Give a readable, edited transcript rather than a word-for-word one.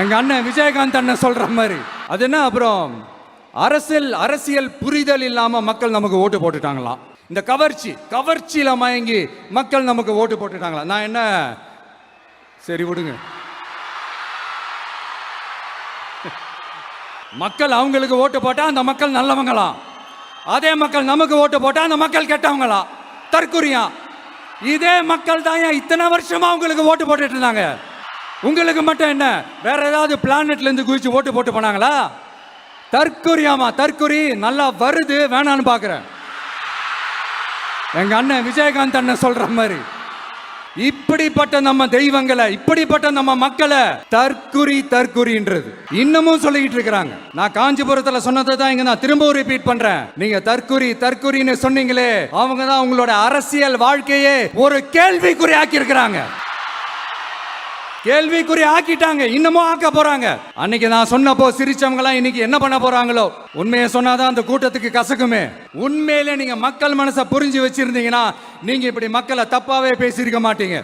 எங்க அண்ணன் விஜயகாந்த் அண்ணன் சொல்ற மாதிரி அது என்ன அப்புறம் அரசியல் புரிதல் இல்லாம மக்கள் நமக்கு ஓட்டு போட்டுட்டாங்களாம். இந்த கவர்ச்சியில மயங்கி மக்கள் நமக்கு ஓட்டு போட்டுட்டாங்களா. நான் என்ன சரி விடுங்க. மக்கள் அவங்களுக்கு ஓட்டு போட்டா அந்த மக்கள் நல்லவங்களாம், அதே மக்கள் நமக்கு ஓட்டு போட்டா அந்த மக்கள் கெட்டவங்களா. தற்குறியா. இதே மக்கள் தான் இத்தனை வருஷமா உங்களுக்கு ஓட்டு போட்டுட்டு இருந்தாங்க. உங்களுக்கு மட்டும் என்ன வேற ஏதாவது பிளானட்ல இருந்து குதிச்சு ஓட்டு போட்டு போனாங்களா? தற்குறியாமா. தற்குறி நல்லா வருது வேணான்னு பாக்குறேன். எங்க அண்ணன் விஜயகாந்த் அண்ணன் சொல்ற மாதிரி இப்படிப்பட்ட நம்ம தெய்வங்களை, இப்படிப்பட்ட நம்ம மக்களை தற்குறின்றது இன்னமும் சொல்லிக்கிட்டு இருக்கிறாங்க. நான் காஞ்சிபுரத்துல சொன்னதை தான் இங்க நான் திரும்பவும் ரிப்பீட் பண்றேன். நீங்க தற்குறின்னு சொன்னீங்களே, அவங்க தான் உங்களோட அரசியல் வாழ்க்கையே ஒரு கேள்விக்குறி ஆக்கி இருக்கிறாங்க. கேள்விக்குறி ஆக்கிட்டாங்க, இன்னமும் ஆக்க போறாங்க. அன்னைக்கு நான் சொன்னப்போ சிரிச்சவங்க எல்லாம் இன்னைக்கு என்ன பண்ண போறாங்களோ. உண்மையை சொன்னாதான் அந்த கூட்டத்துக்கு கசக்குமே. உண்மையிலே நீங்க மக்கள் மனசை புரிஞ்சு வச்சிருந்தீங்கன்னா நீங்க இப்படி மக்களை தப்பாவே பேசியிருக்க மாட்டீங்க.